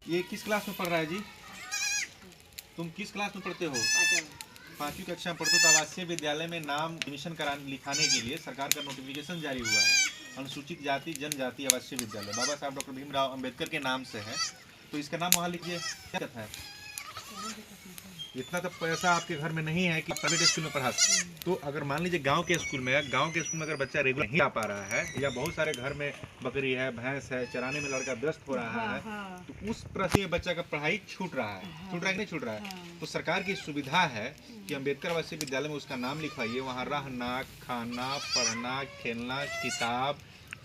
ये किस क्लास में पढ़ रहा है जी? तुम किस क्लास में पढ़ते हो? 5वीं कक्षा में पढ़ते हो। तो आवासीय विद्यालय में नाम एडमिशन लिखाने के लिए सरकार का नोटिफिकेशन जारी हुआ है। अनुसूचित जाति जनजाति आवासीय विद्यालय बाबा साहब डॉक्टर भीमराव अंबेडकर के नाम से है, तो इसका नाम वहाँ लिखिए। क्या कहता है? इतना तो पैसा आपके घर में नहीं है कि प्राइवेट स्कूल में पढ़ा। तो अगर मान लीजिए गांव के स्कूल में अगर बच्चा रेगुलर नहीं आ पा रहा है, या बहुत सारे घर में बकरी है, भैंस है, चराने में लड़का व्यस्त हो रहा है, तो उस प्रति बच्चा का पढ़ाई छूट रहा है कि नहीं छूट रहा है। तो सरकार की सुविधा है कि अम्बेडकर आवासीय विद्यालय में उसका नाम लिखवाइए। वहाँ रहना, खाना, पढ़ना, खेलना, किताब,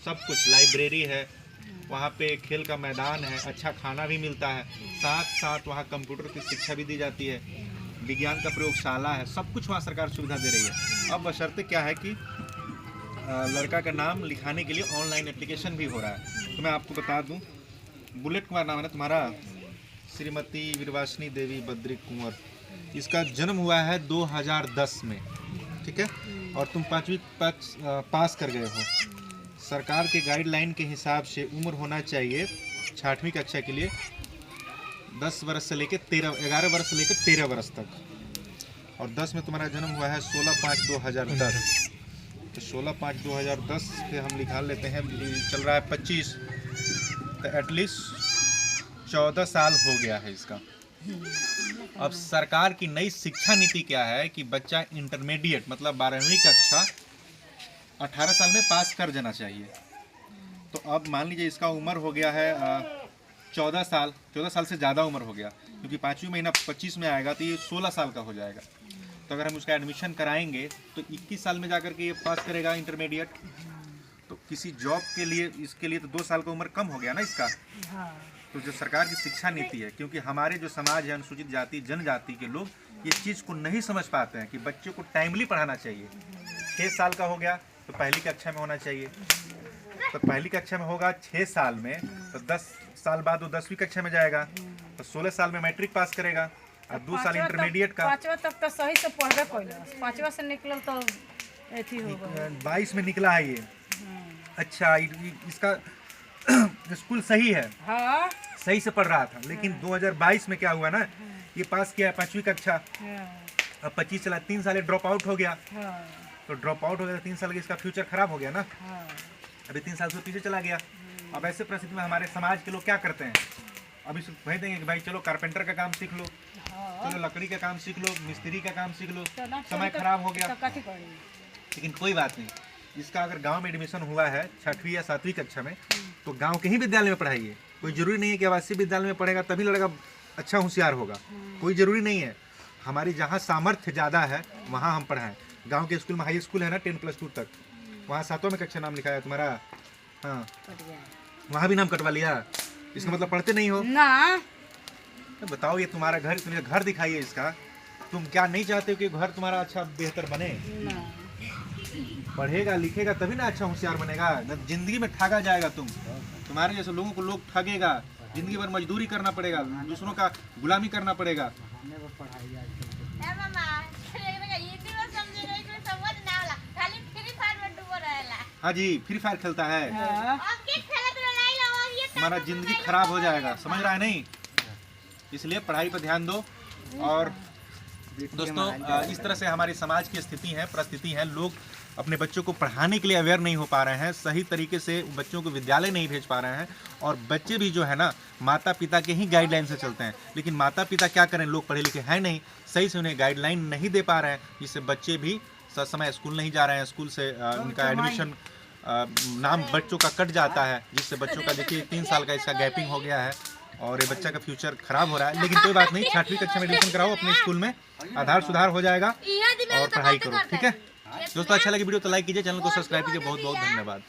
सब कुछ, लाइब्रेरी है, वहाँ पे खेल का मैदान है, अच्छा खाना भी मिलता है, साथ साथ वहाँ कंप्यूटर की शिक्षा भी दी जाती है, विज्ञान का प्रयोगशाला है, सब कुछ वहाँ सरकार सुविधा दे रही है। अब बशर्ते क्या है कि लड़का का नाम लिखाने के लिए ऑनलाइन एप्लीकेशन भी हो रहा है। तो मैं आपको बता दूं, बुलेट कुमार नाम है ना तुम्हारा, श्रीमती विरवासिनी देवी बद्री कुंवर, इसका जन्म हुआ है 2010 में, ठीक है, और तुम 5वीं पास कर गए हो। सरकार के गाइडलाइन के हिसाब से उम्र होना चाहिए 6वीं कक्षा के लिए 11 वर्ष से लेकर 13 वर्ष तक, और 10 में तुम्हारा जन्म हुआ है 16/5/2010, तो 16/5/2010 से हम निकाल लेते हैं, चल रहा है 25, तो एटलीस्ट 14 साल हो गया है इसका। अब सरकार की नई शिक्षा नीति क्या है कि बच्चा इंटरमीडिएट मतलब 12वीं कक्षा 18 साल में पास कर जाना चाहिए। तो अब मान लीजिए इसका उम्र हो गया है 14 साल से ज़्यादा उम्र हो गया, क्योंकि 5वीं महीना 25 में आएगा तो ये 16 साल का हो जाएगा। तो अगर हम उसका एडमिशन कराएंगे तो 21 साल में जाकर के ये पास करेगा इंटरमीडिएट। तो किसी जॉब के लिए इसके लिए तो 2 साल का उम्र कम हो गया ना इसका। तो जो सरकार की शिक्षा नीति है, क्योंकि हमारे जो समाज है अनुसूचित जाति जनजाति के लोग ये चीज़ को नहीं समझ पाते हैं कि बच्चों को टाइमली पढ़ाना चाहिए। 6 साल का हो गया तो पहली कक्षा में होना चाहिए, तो पहली कक्षा में होगा 6 साल में, तो 10 साल बाद वो 10वीं कक्षा में जाएगा, तो 16 साल में मैट्रिक पास करेगा, और 2 साल इंटरमीडिएट का। 5वां तक तो सही से पढ़बे कइला, 5वां से निकलल तो एथी हो गया, 22 में निकला है ये। अच्छा, इसका स्कूल सही है, हाँ सही से पढ़ रहा था, लेकिन 2022 में क्या हुआ ना, ये पास किया है 5वीं कक्षा, अब 25 चला, 3 साल ड्रॉप आउट हो गया। तो ड्रॉप आउट हो गया, 3 साल का इसका फ्यूचर खराब हो गया ना। अभी 3 साल से पीछे चला गया। अब ऐसे परिस्थिति में हमारे समाज के लोग क्या करते हैं, अभी भेज देंगे कि भाई चलो कारपेंटर का काम सीख लो, चलो लकड़ी का काम सीख लो, मिस्त्री का काम सीख लो, समय खराब हो गया। लेकिन कोई बात नहीं, इसका अगर गांव में एडमिशन हुआ है 6वीं या 7वीं कक्षा में, तो गांव के ही विद्यालय में पढ़ाइए। कोई जरूरी नहीं है कि आवासीय विद्यालय में पढ़ेगा तभी लड़का अच्छा होशियार होगा, कोई जरूरी नहीं है। हमारी जहाँ सामर्थ्य ज़्यादा है वहाँ हम पढ़ाएं। गांव के स्कूल में हाई स्कूल है ना 10+2 तक, वहाँ 7वीं में कक्षा नाम लिखा है तुम्हारा, हाँ वहाँ भी नाम कटवा लिया, इसका मतलब पढ़ते नहीं हो ना। तो बताओ, ये तुम्हारा घर, तुम्हें घर दिखाइए इसका, तुम क्या नहीं चाहते हो कि घर तुम्हारा अच्छा बेहतर बने? पढ़ेगा लिखेगा तभी ना अच्छा होशियार बनेगा, न जिंदगी में ठगा जाएगा। तुम्हारे जैसे लोगों को लोग ठगेगा, जिंदगी भर मजदूरी करना पड़ेगा, दूसरों का गुलामी करना पड़ेगा। हाँ जी, फ्री फायर खेलता है, हमारा जिंदगी खराब हो जाएगा, समझ रहा है नहीं? इसलिए पढ़ाई पर ध्यान दो। और दोस्तों, इस तरह से हमारे समाज की स्थिति है, परिस्थिति है, लोग अपने बच्चों को पढ़ाने के लिए अवेयर नहीं हो पा रहे हैं, सही तरीके से बच्चों को विद्यालय नहीं भेज पा रहे हैं, और बच्चे भी जो है ना माता पिता के ही गाइडलाइन से चलते हैं। लेकिन माता पिता क्या करें, लोग पढ़े लिखे हैं नहीं, सही से उन्हें गाइडलाइन नहीं दे पा रहे हैं, जिससे बच्चे भी समय स्कूल नहीं जा रहे हैं, स्कूल से उनका एडमिशन नाम बच्चों का कट जाता है, जिससे बच्चों का देखिए 3 साल का इसका गैपिंग हो गया है, और ये बच्चा का फ्यूचर खराब हो रहा है। लेकिन कोई बात नहीं, 6वीं कक्षा में एडमिशन कराओ अपने स्कूल में, आधार सुधार हो जाएगा, और पढ़ाई करो, ठीक है दोस्तों। अच्छा लगे वीडियो तो लाइक कीजिए, चैनल को सब्सक्राइब कीजिए। बहुत बहुत धन्यवाद।